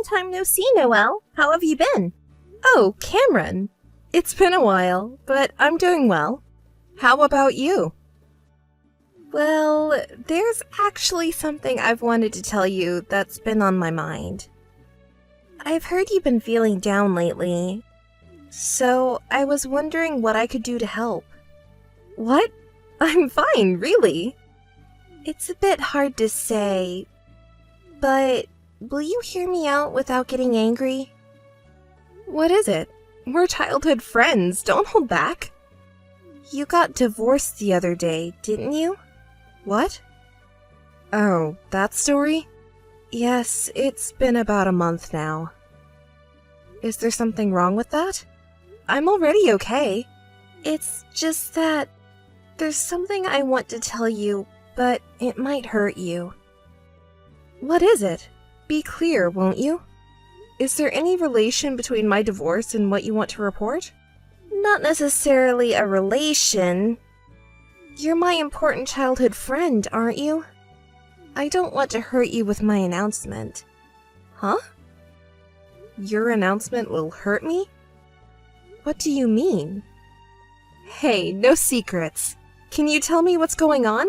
time no see, Noelle. How have you been? Oh, Cameron. It's been a while, but I'm doing well. How about you? Well, there's actually something I've wanted to tell you that's been on my mind. I've heard you've been feeling down lately, so I was wondering what I could do to help. What? I'm fine, really. It's a bit hard to say, but will you hear me out without getting angry? What is it? We're childhood friends, don't hold back. You got divorced the other day, didn't you? What? Oh, that story? Yes, it's been about a month now. Is there something wrong with that? I'm already okay. It's just that there's something I want to tell you, but it might hurt you. What is it? Be clear, won't you? Is there any relation between my divorce and what you want to report? Not necessarily a relation. You're my important childhood friend, aren't you? I don't want to hurt you with my announcement. Huh? Your announcement will hurt me? What do you mean? Hey, no secrets. Can you tell me what's going on?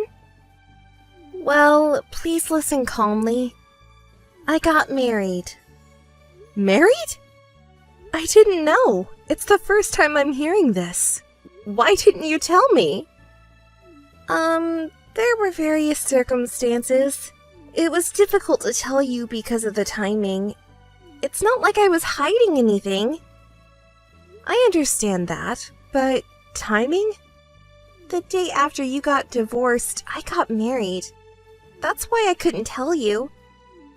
Well, please listen calmly. I got married. Married? I didn't know. It's the first time I'm hearing this. Why didn't you tell me? There were various circumstances. It was difficult to tell you because of the timing. It's not like I was hiding anything. I understand that, but timing? The day after you got divorced, I got married. That's why I couldn't tell you.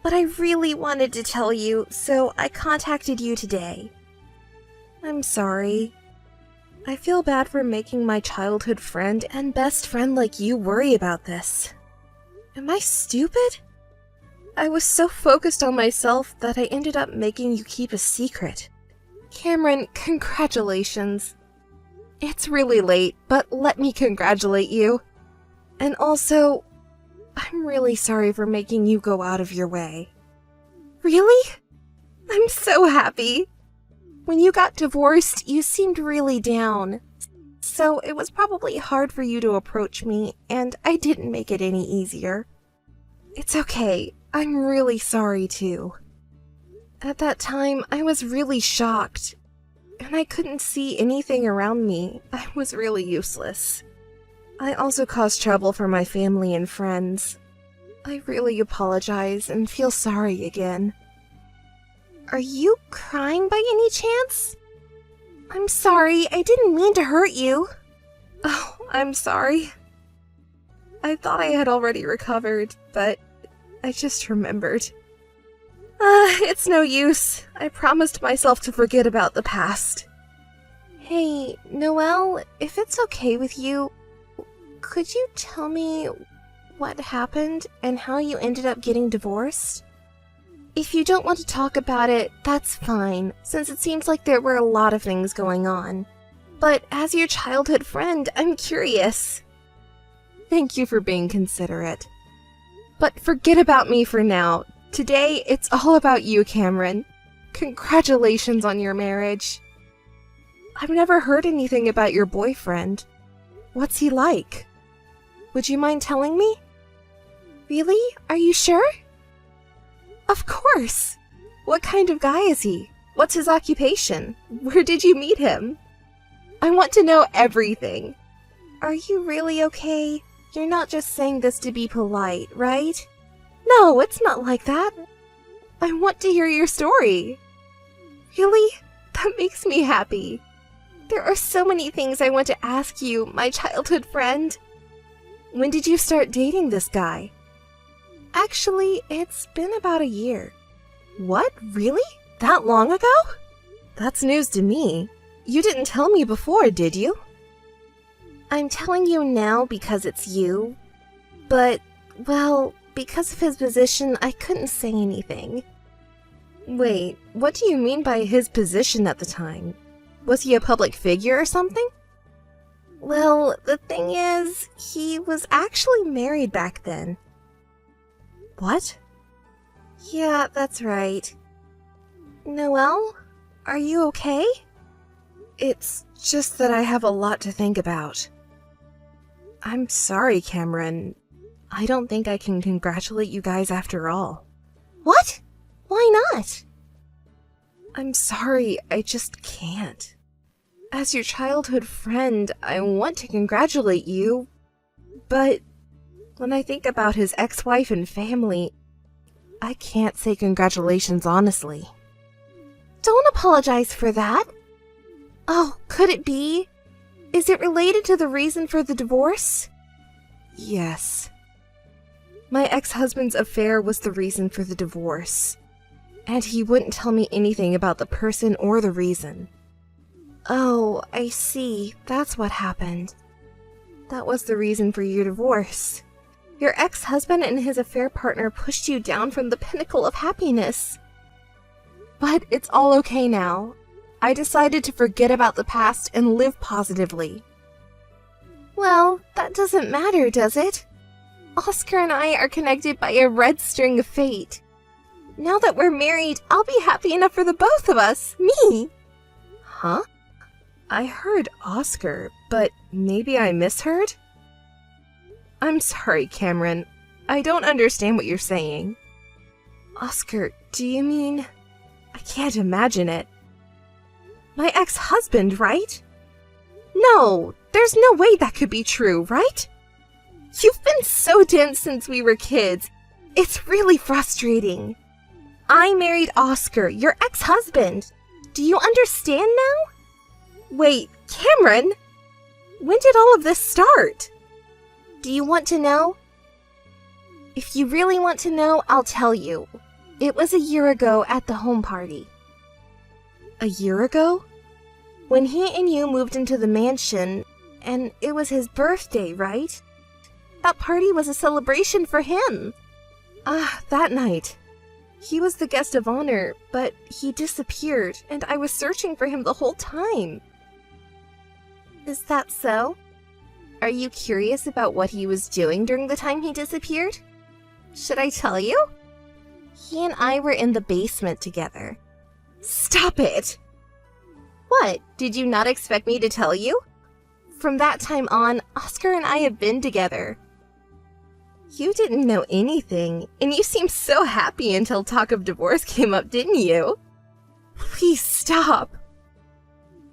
But I really wanted to tell you, so I contacted you today. I'm sorry. I feel bad for making my childhood friend and best friend like you worry about this. Am I stupid? I was so focused on myself that I ended up making you keep a secret. Cameron, congratulations. It's really late, but let me congratulate you. And also, I'm really sorry for making you go out of your way. Really? I'm so happy. When you got divorced, you seemed really down. So it was probably hard for you to approach me, and I didn't make it any easier. It's okay. I'm really sorry too. At that time, I was really shocked, and I couldn't see anything around me. I was really useless. I also caused trouble for my family and friends. I really apologize and feel sorry again. Are you crying by any chance? I'm sorry, I didn't mean to hurt you. Oh, I'm sorry. I thought I had already recovered, but I just remembered. It's no use. I promised myself to forget about the past. Hey, Noelle, if it's okay with you, could you tell me what happened and how you ended up getting divorced? If you don't want to talk about it, that's fine, since it seems like there were a lot of things going on. But as your childhood friend, I'm curious. Thank you for being considerate. But forget about me for now. Today, it's all about you, Cameron. Congratulations on your marriage. I've never heard anything about your boyfriend. What's he like? Would you mind telling me? Really? Are you sure? Of course! What kind of guy is he? What's his occupation? Where did you meet him? I want to know everything. Are you really okay? You're not just saying this to be polite, right? No, it's not like that. I want to hear your story. Really? That makes me happy. There are so many things I want to ask you, my childhood friend. When did you start dating this guy? Actually, it's been about a year. What? Really? That long ago? That's news to me. You didn't tell me before, did you? I'm telling you now because it's you. But, well, because of his position, I couldn't say anything. Wait, what do you mean by his position at the time? Was he a public figure or something? Well, the thing is, he was actually married back then. What? Yeah, that's right. Noelle? Are you okay? It's just that I have a lot to think about. I'm sorry, Cameron. I don't think I can congratulate you guys after all. What? Why not? I'm sorry, I just can't. As your childhood friend, I want to congratulate you, but when I think about his ex-wife and family, I can't say congratulations honestly. Don't apologize for that. Oh, could it be? Is it related to the reason for the divorce? Yes. My ex-husband's affair was the reason for the divorce, and he wouldn't tell me anything about the person or the reason. Oh, I see. That's what happened. That was the reason for your divorce. Your ex-husband and his affair partner pushed you down from the pinnacle of happiness. But it's all okay now. I decided to forget about the past and live positively. Well, that doesn't matter, does it? Oscar and I are connected by a red string of fate. Now that we're married, I'll be happy enough for the both of us. Me! Huh? I heard Oscar, but maybe I misheard? I'm sorry, Cameron. I don't understand what you're saying. Oscar, do you mean... I can't imagine it. My ex-husband, right? No, there's no way that could be true, right? You've been so dense since we were kids. It's really frustrating. I married Oscar, your ex-husband. Do you understand now? Wait, Cameron! When did all of this start? Do you want to know? If you really want to know, I'll tell you. It was a year ago at the home party. A year ago? When he and you moved into the mansion, and it was his birthday, right? That party was a celebration for him. Ah, that night. He was the guest of honor, but he disappeared, and I was searching for him the whole time. Is that so? Are you curious about what he was doing during the time he disappeared? Should I tell you? He and I were in the basement together. Stop it! What? Did you not expect me to tell you? From that time on, Oscar and I have been together. You didn't know anything, and you seemed so happy until talk of divorce came up, didn't you? Please stop.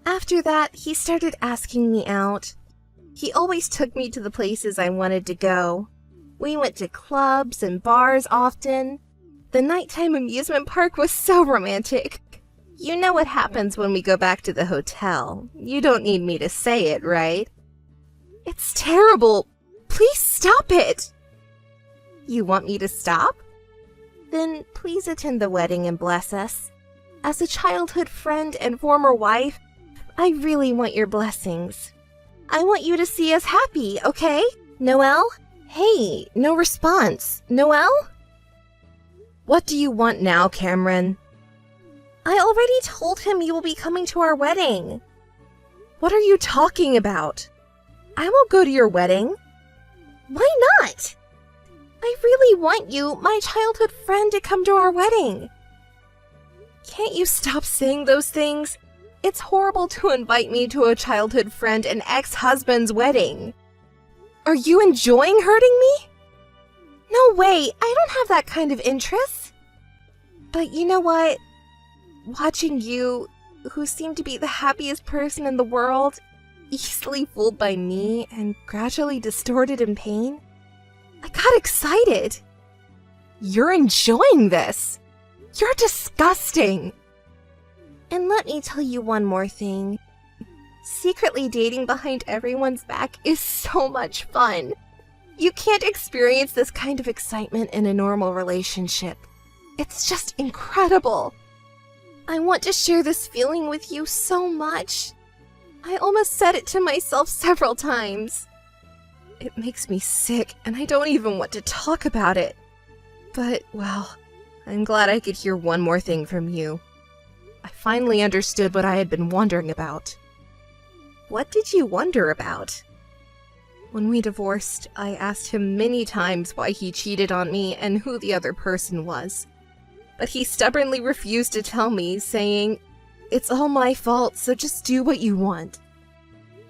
After that, he started asking me out. He always took me to the places I wanted to go. We went to clubs and bars often. The nighttime amusement park was so romantic. You know what happens when we go back to the hotel. You don't need me to say it, right? It's terrible. Please stop it. You want me to stop? Then please attend the wedding and bless us. As a childhood friend and former wife, I really want your blessings. I want you to see us happy, okay? Noelle? Hey, no response. Noelle? What do you want now, Cameron? I already told him you will be coming to our wedding. What are you talking about? I won't go to your wedding. Why not? I really want you, my childhood friend, to come to our wedding. Can't you stop saying those things? It's horrible to invite me to a childhood friend and ex-husband's wedding. Are you enjoying hurting me? No way, I don't have that kind of interest. But you know what? Watching you, who seem to be the happiest person in the world, easily fooled by me and gradually distorted in pain, I got excited. You're enjoying this. You're disgusting. And let me tell you one more thing. Secretly dating behind everyone's back is so much fun. You can't experience this kind of excitement in a normal relationship. It's just incredible. I want to share this feeling with you so much. I almost said it to myself several times. It makes me sick, and I don't even want to talk about it. But, well, I'm glad I could hear one more thing from you. I finally understood what I had been wondering about. What did you wonder about? When we divorced, I asked him many times why he cheated on me and who the other person was. but he stubbornly refused to tell me, saying, "It's all my fault, so just do what you want."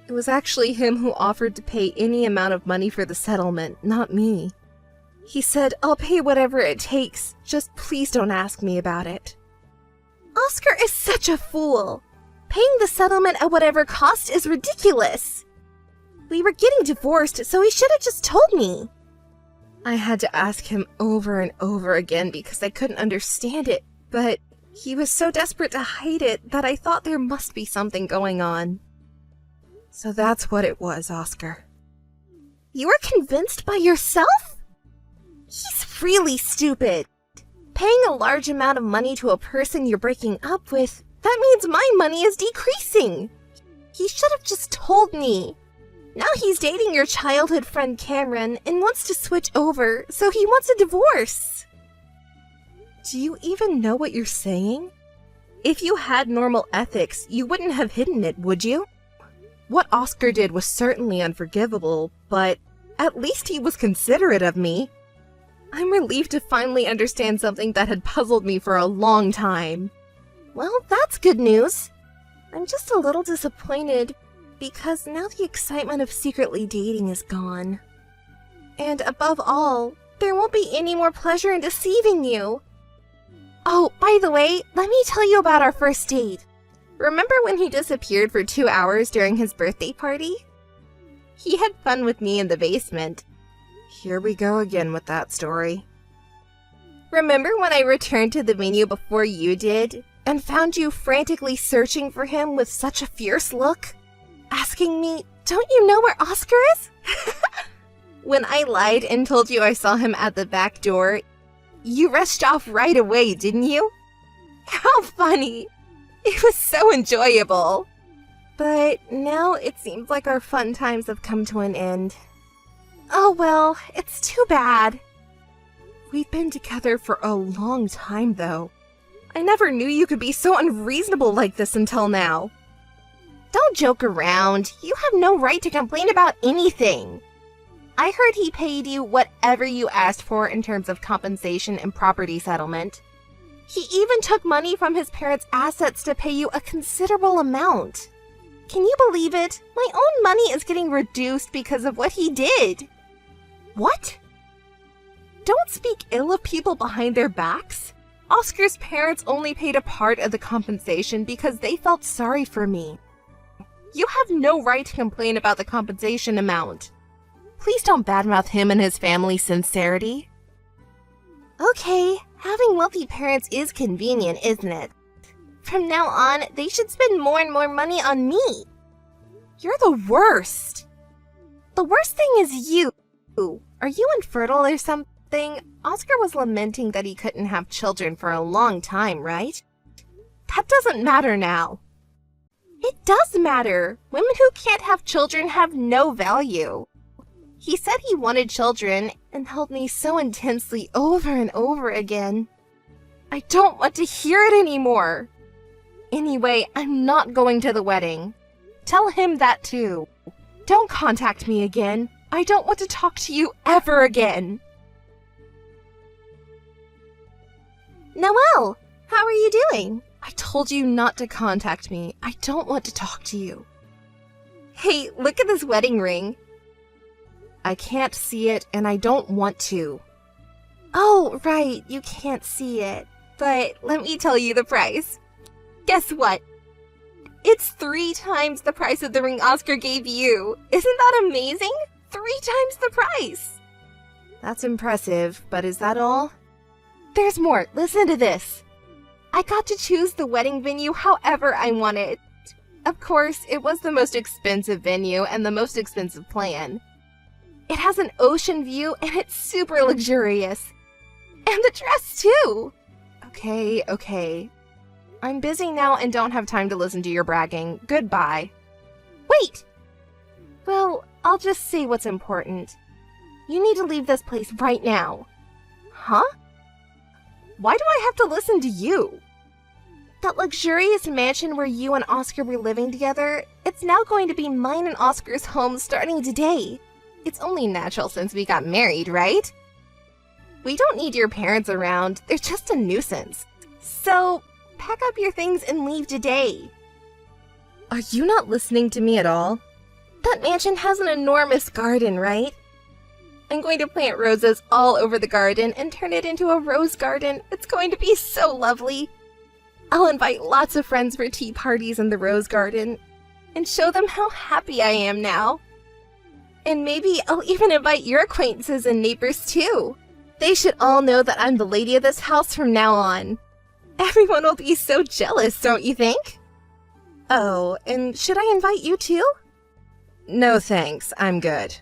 It was actually him who offered to pay any amount of money for the settlement, not me. He said, "I'll pay whatever it takes, just please don't ask me about it." Oscar is such a fool! Paying the settlement at whatever cost is ridiculous! We were getting divorced, so he should have just told me. I had to ask him over and over again because I couldn't understand it, but he was so desperate to hide it that I thought there must be something going on. So that's what it was, Oscar. You were convinced by yourself? He's really stupid. Paying a large amount of money to a person you're breaking up with, that means my money is decreasing. He should have just told me. Now he's dating your childhood friend Cameron and wants to switch over, so he wants a divorce. Do you even know what you're saying? If you had normal ethics, you wouldn't have hidden it, would you? What Oscar did was certainly unforgivable, but at least he was considerate of me. I'm relieved to finally understand something that had puzzled me for a long time. Well, that's good news. I'm just a little disappointed because now the excitement of secretly dating is gone. And above all, there won't be any more pleasure in deceiving you. Oh, by the way, let me tell you about our first date. Remember when he disappeared for 2 hours during his birthday party? He had fun with me in the basement. Here we go again with that story. Remember when I returned to the venue before you did, and found you frantically searching for him with such a fierce look? Asking me, "Don't you know where Oscar is?" When I lied and told you I saw him at the back door, you rushed off right away, didn't you? How funny! It was so enjoyable. But now it seems like our fun times have come to an end. Oh well, it's too bad. We've been together for a long time, though. I never knew you could be so unreasonable like this until now. Don't joke around. You have no right to complain about anything. I heard he paid you whatever you asked for in terms of compensation and property settlement. He even took money from his parents' assets to pay you a considerable amount. Can you believe it? My own money is getting reduced because of what he did. What? Don't speak ill of people behind their backs. Oscar's parents only paid a part of the compensation because they felt sorry for me. You have no right to complain about the compensation amount. Please don't badmouth him and his family's sincerity. Okay, having wealthy parents is convenient, isn't it? From now on, they should spend more and more money on me. You're the worst. The worst thing is you. Are you infertile or something? Oscar was lamenting that he couldn't have children for a long time, right? That doesn't matter now. It does matter. Women who can't have children have no value. He said he wanted children and held me so intensely over and over again. I don't want to hear it anymore. Anyway, I'm not going to the wedding. Tell him that too. Don't contact me again. I don't want to talk to you ever again. Noelle, how are you doing? I told you not to contact me. I don't want to talk to you. Hey, look at this wedding ring. I can't see it, and I don't want to. Oh, right, you can't see it. But let me tell you the price. Guess what? It's 3 times the price of the ring Oscar gave you. Isn't that amazing? 3 times the price. That's impressive, but is that all? There's more. Listen to this. I got to choose the wedding venue however I wanted. Of course, it was the most expensive venue and the most expensive plan. It has an ocean view and it's super luxurious. And the dress too. Okay. I'm busy now and don't have time to listen to your bragging. Goodbye. Wait! Well, I'll just say what's important. You need to leave this place right now. Huh? Why do I have to listen to you? That luxurious mansion where you and Oscar were living together, it's now going to be mine and Oscar's home starting today. It's only natural since we got married, right? We don't need your parents around. They're just a nuisance. So, pack up your things and leave today. Are you not listening to me at all? That mansion has an enormous garden, right? I'm going to plant roses all over the garden and turn it into a rose garden. It's going to be so lovely. I'll invite lots of friends for tea parties in the rose garden and show them how happy I am now. And maybe I'll even invite your acquaintances and neighbors too. They should all know that I'm the lady of this house from now on. Everyone will be so jealous, don't you think? Oh, and should I invite you too? No thanks, I'm good.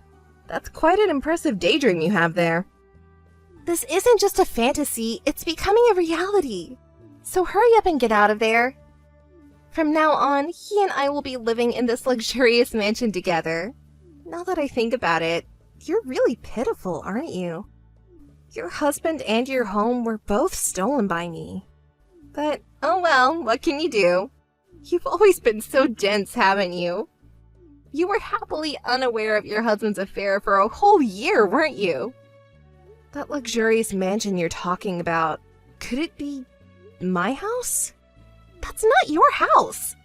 That's quite an impressive daydream you have there. This isn't just a fantasy, it's becoming a reality. So hurry up and get out of there. From now on, he and I will be living in this luxurious mansion together. Now that I think about it, you're really pitiful, aren't you? Your husband and your home were both stolen by me. But, oh well, what can you do? You've always been so dense, haven't you? You were happily unaware of your husband's affair for a whole year, weren't you? That luxurious mansion you're talking about, could it be my house? That's not your house.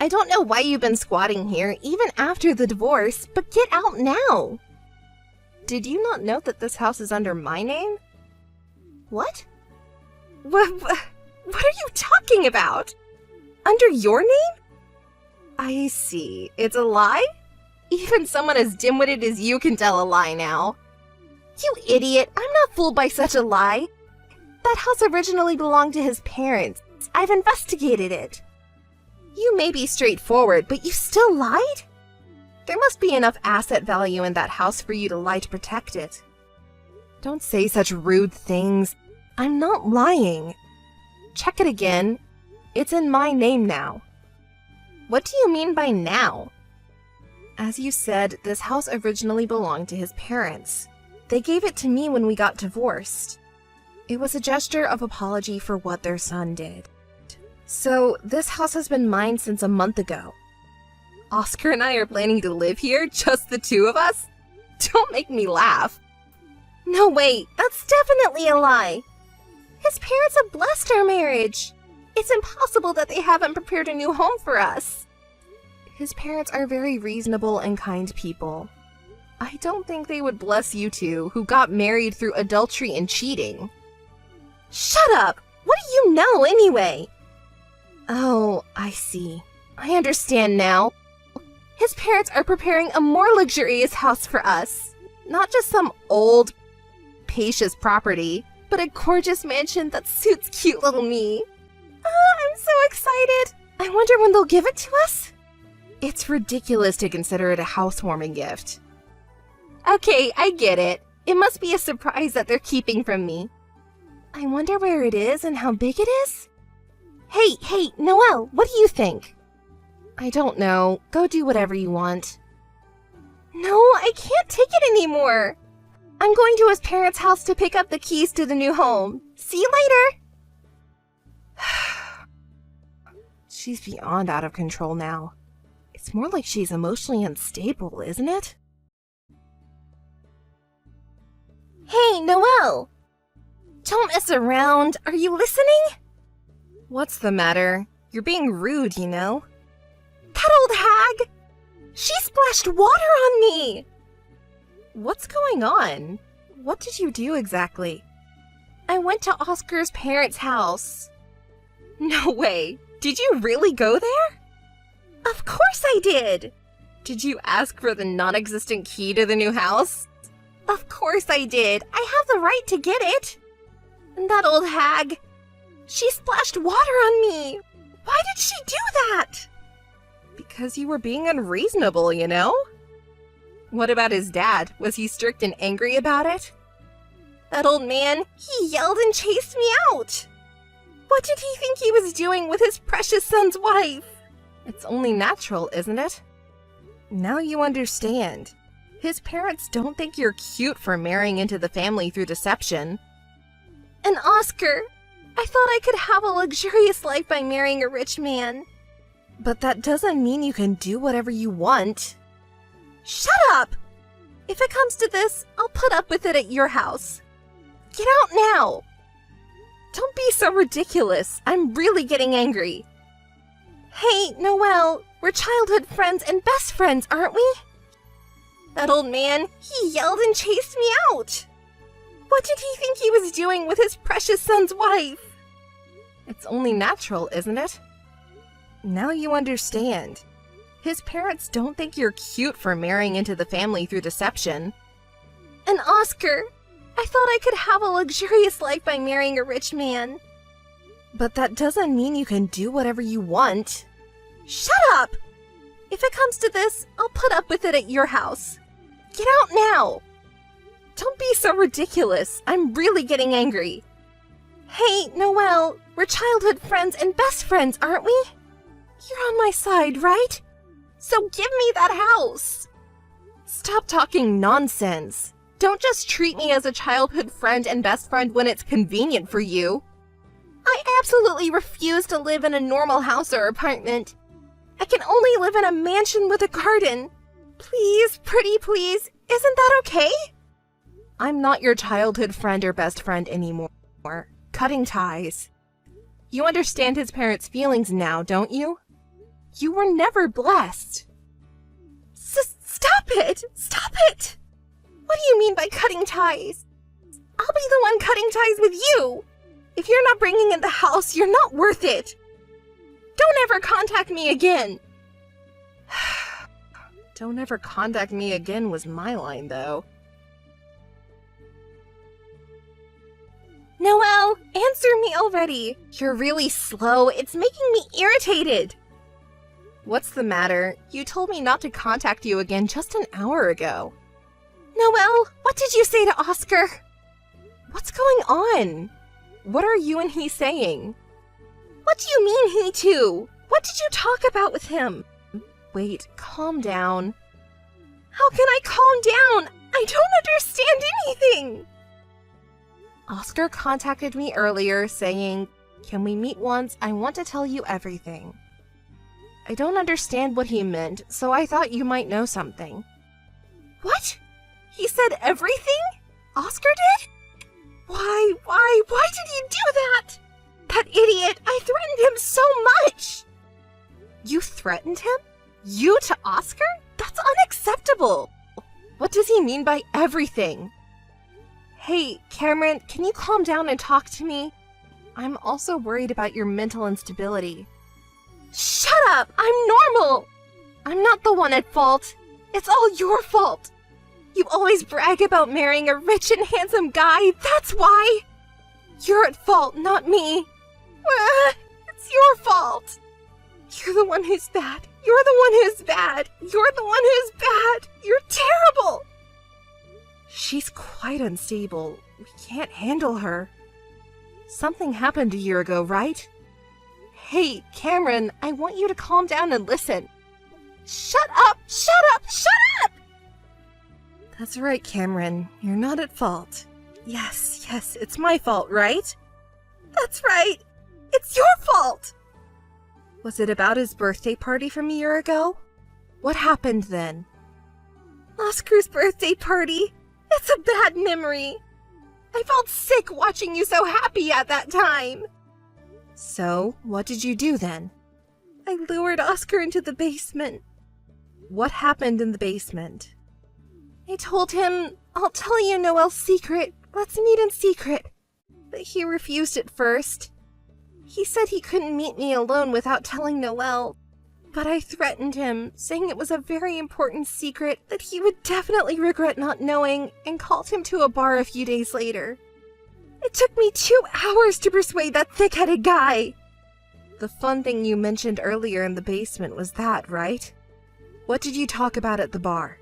I don't know why you've been squatting here, even after the divorce, but get out now. Did you not know that this house is under my name? What? What are you talking about? Under your name? I see. It's a lie? Even someone as dim-witted as you can tell a lie now. You idiot, I'm not fooled by such a lie. That house originally belonged to his parents. I've investigated it. You may be straightforward, but you still lied? There must be enough asset value in that house for you to lie to protect it. Don't say such rude things. I'm not lying. Check it again. It's in my name now. What do you mean by now? As you said, this house originally belonged to his parents. They gave it to me when we got divorced. It was a gesture of apology for what their son did. So, this house has been mine since a month ago. Oscar and I are planning to live here, just the two of us? Don't make me laugh. No, wait, that's definitely a lie. His parents have blessed our marriage. It's impossible that they haven't prepared a new home for us. His parents are very reasonable and kind people. I don't think they would bless you two, who got married through adultery and cheating. Shut up! What do you know, anyway? Oh, I see. I understand now. His parents are preparing a more luxurious house for us. Not just some old, spacious property, but a gorgeous mansion that suits cute little me. I'm so excited! I wonder when they'll give it to us? It's ridiculous to consider it a housewarming gift. Okay, I get it. It must be a surprise that they're keeping from me. I wonder where it is and how big it is? Hey, Noelle, what do you think? I don't know. Go do whatever you want. No, I can't take it anymore. I'm going to his parents' house to pick up the keys to the new home. See you later! She's beyond out of control now. It's more like she's emotionally unstable, isn't it? Hey, Noelle! Don't mess around. Are you listening? What's the matter? You're being rude, you know. That old hag! She splashed water on me! What's going on? What did you do exactly? I went to Oscar's parents' house. No way! Did you really go there? Of course I did! Did you ask for the non-existent key to the new house? Of course I did! I have the right to get it! And that old hag, she splashed water on me! Why did she do that? Because you were being unreasonable, you know? What about his dad? Was he strict and angry about it? That old man, he yelled and chased me out! What did he think he was doing with his precious son's wife? It's only natural, isn't it? Now you understand. His parents don't think you're cute for marrying into the family through deception. And Oscar, I thought I could have a luxurious life by marrying a rich man. But that doesn't mean you can do whatever you want. Shut up! If it comes to this, I'll put up with it at your house. Get out now! Don't be so ridiculous. I'm really getting angry. Hey, Noelle, we're childhood friends and best friends, aren't we? That old man, he yelled and chased me out. What did he think he was doing with his precious son's wife? It's only natural, isn't it? Now you understand. His parents don't think you're cute for marrying into the family through deception. And Oscar, I thought I could have a luxurious life by marrying a rich man. But that doesn't mean you can do whatever you want. Shut up! If it comes to this, I'll put up with it at your house. Get out now! Don't be so ridiculous. I'm really getting angry. Hey, Noelle, we're childhood friends and best friends, aren't we? You're on my side, right? So give me that house! Stop talking nonsense. Don't just treat me as a childhood friend and best friend when it's convenient for you. I absolutely refuse to live in a normal house or apartment. I can only live in a mansion with a garden. Please, pretty please, isn't that okay? I'm not your childhood friend or best friend anymore. Cutting ties. You understand his parents' feelings now, don't you? You were never blessed. Stop it! Stop it! What do you mean by cutting ties? I'll be the one cutting ties with you! If you're not bringing in the house, you're not worth it! Don't ever contact me again! Don't ever contact me again was my line, though. Noelle, answer me already! You're really slow. It's making me irritated! What's the matter? You told me not to contact you again just an hour ago. Noelle, what did you say to Oscar? What's going on? What are you and he saying? What do you mean, he too? What did you talk about with him? Wait, calm down. How can I calm down? I don't understand anything! Oscar contacted me earlier saying, "Can we meet once? I want to tell you everything." I don't understand what he meant, so I thought you might know something. What? He said everything? Oscar did? Why did he do that? That idiot, I threatened him so much! You threatened him? You to Oscar? That's unacceptable! What does he mean by everything? Hey, Cameron, can you calm down and talk to me? I'm also worried about your mental instability. Shut up! I'm normal! I'm not the one at fault. It's all your fault! You always brag about marrying a rich and handsome guy, that's why! You're at fault, not me. It's your fault! You're the one who's bad. You're the one who's bad. You're the one who's bad. You're terrible! She's quite unstable. We can't handle her. Something happened a year ago, right? Hey, Cameron, I want you to calm down and listen. Shut up! Shut up! Shut up! That's right, Cameron. You're not at fault. Yes, it's my fault, right? That's right. It's your fault! Was it about his birthday party from a year ago? What happened then? Oscar's birthday party? It's a bad memory. I felt sick watching you so happy at that time. So, what did you do then? I lured Oscar into the basement. What happened in the basement? I told him, I'll tell you Noelle's secret. Let's meet in secret. But he refused at first. He said he couldn't meet me alone without telling Noelle. But I threatened him, saying it was a very important secret that he would definitely regret not knowing, and called him to a bar a few days later. It took me 2 hours to persuade that thick-headed guy. The fun thing you mentioned earlier in the basement was that, right? What did you talk about at the bar?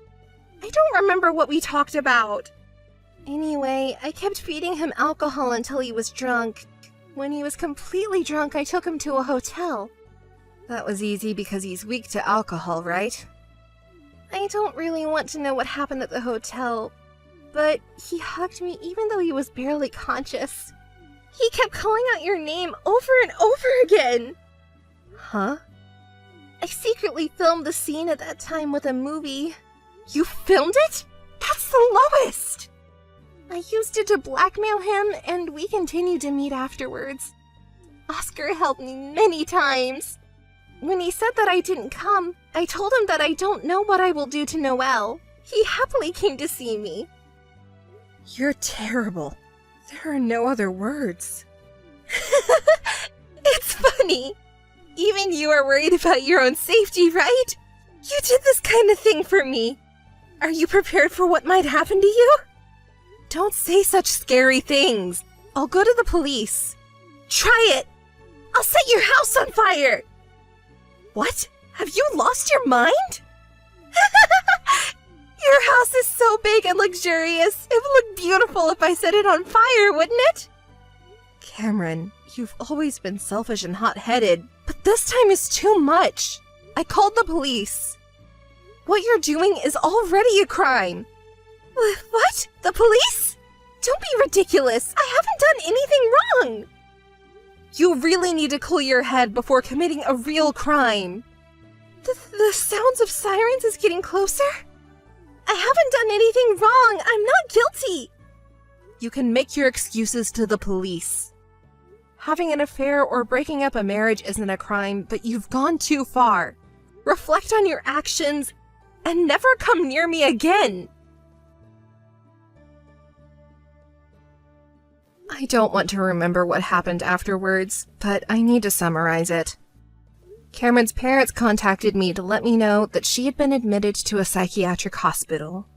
I don't remember what we talked about. Anyway, I kept feeding him alcohol until he was drunk. When he was completely drunk, I took him to a hotel. That was easy because he's weak to alcohol, right? I don't really want to know what happened at the hotel, but he hugged me even though he was barely conscious. He kept calling out your name over and over again. Huh? I secretly filmed the scene at that time with a movie. You filmed it? That's the lowest! I used it to blackmail him, and we continued to meet afterwards. Oscar helped me many times. When he said that I didn't come, I told him that I don't know what I will do to Noelle. He happily came to see me. You're terrible. There are no other words. It's funny. Even you are worried about your own safety, right? You did this kind of thing for me. Are you prepared for what might happen to you? Don't say such scary things. I'll go to the police. Try it. I'll set your house on fire. What? Have you lost your mind? Your house is so big and luxurious. It would look beautiful if I set it on fire, wouldn't it? Cameron, you've always been selfish and hot-headed. But this time is too much. I called the police. What you're doing is already a crime. What? The police? Don't be ridiculous. I haven't done anything wrong. You really need to cool your head before committing a real crime. The sounds of sirens is getting closer? I haven't done anything wrong. I'm not guilty. You can make your excuses to the police. Having an affair or breaking up a marriage isn't a crime, but you've gone too far. Reflect on your actions and never come near me again. I don't want to remember what happened afterwards, but I need to summarize it. Cameron's parents contacted me to let me know that she had been admitted to a psychiatric hospital.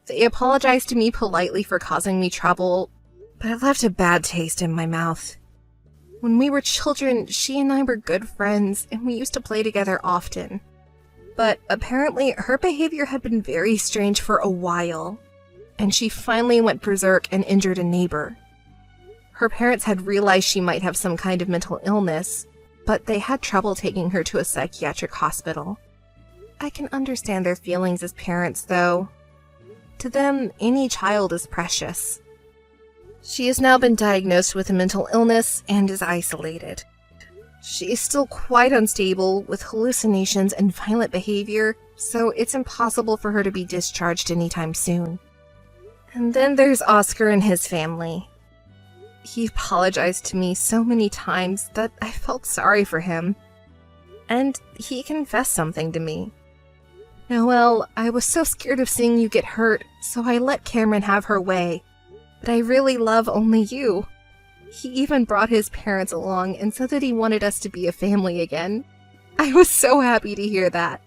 They apologized to me politely for causing me trouble, but it left a bad taste in my mouth. When we were children, she and I were good friends, and we used to play together often. But apparently, her behavior had been very strange for a while, and she finally went berserk and injured a neighbor. Her parents had realized she might have some kind of mental illness, but they had trouble taking her to a psychiatric hospital. I can understand their feelings as parents, though. To them, any child is precious. She has now been diagnosed with a mental illness and is isolated. She is still quite unstable, with hallucinations and violent behavior, so it's impossible for her to be discharged anytime soon. And then there's Oscar and his family. He apologized to me so many times that I felt sorry for him. And he confessed something to me. Noelle, I was so scared of seeing you get hurt, so I let Cameron have her way. But I really love only you. He even brought his parents along and said that he wanted us to be a family again. I was so happy to hear that.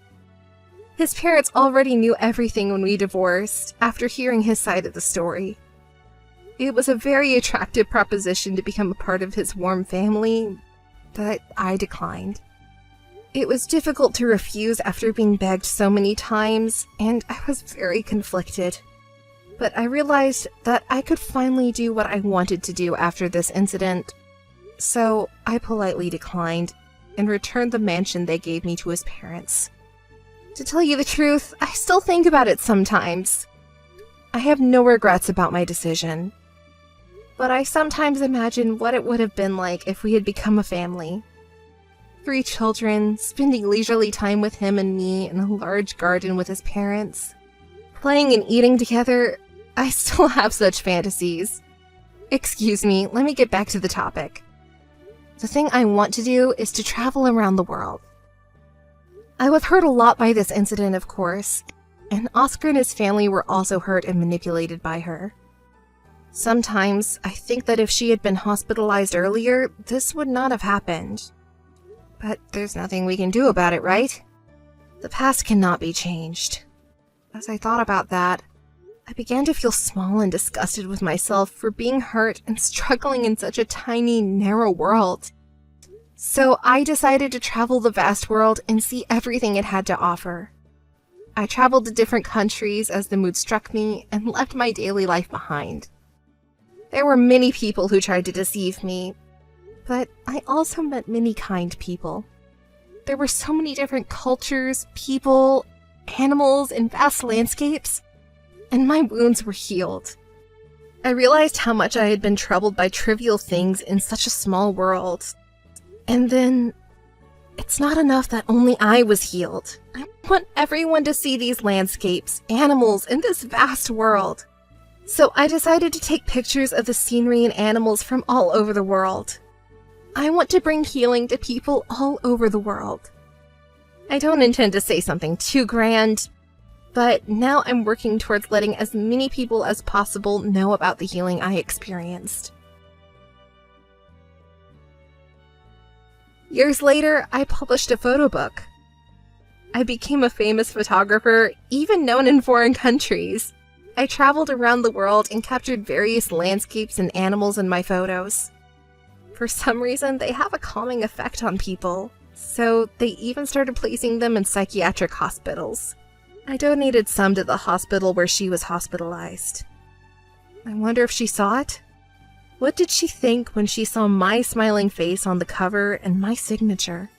His parents already knew everything when we divorced, after hearing his side of the story. It was a very attractive proposition to become a part of his warm family, but I declined. It was difficult to refuse after being begged so many times, and I was very conflicted. But I realized that I could finally do what I wanted to do after this incident, so I politely declined and returned the mansion they gave me to his parents. To tell you the truth, I still think about it sometimes. I have no regrets about my decision. But I sometimes imagine what it would have been like if we had become a family. 3 children, spending leisurely time with him and me in a large garden with his parents. Playing and eating together. I still have such fantasies. Excuse me, let me get back to the topic. The thing I want to do is to travel around the world. I was hurt a lot by this incident, of course, and Oscar and his family were also hurt and manipulated by her. Sometimes, I think that if she had been hospitalized earlier, this would not have happened. But there's nothing we can do about it, right? The past cannot be changed. As I thought about that, I began to feel small and disgusted with myself for being hurt and struggling in such a tiny, narrow world. So I decided to travel the vast world and see everything it had to offer. I traveled to different countries as the mood struck me and left my daily life behind. There were many people who tried to deceive me, but I also met many kind people. There were so many different cultures, people, animals, and vast landscapes, and my wounds were healed. I realized how much I had been troubled by trivial things in such a small world. And then, it's not enough that only I was healed. I want everyone to see these landscapes, animals, and this vast world. So I decided to take pictures of the scenery and animals from all over the world. I want to bring healing to people all over the world. I don't intend to say something too grand, but now I'm working towards letting as many people as possible know about the healing I experienced. Years later, I published a photo book. I became a famous photographer, even known in foreign countries. I traveled around the world and captured various landscapes and animals in my photos. For some reason, they have a calming effect on people, so they even started placing them in psychiatric hospitals. I donated some to the hospital where she was hospitalized. I wonder if she saw it? What did she think when she saw my smiling face on the cover and my signature?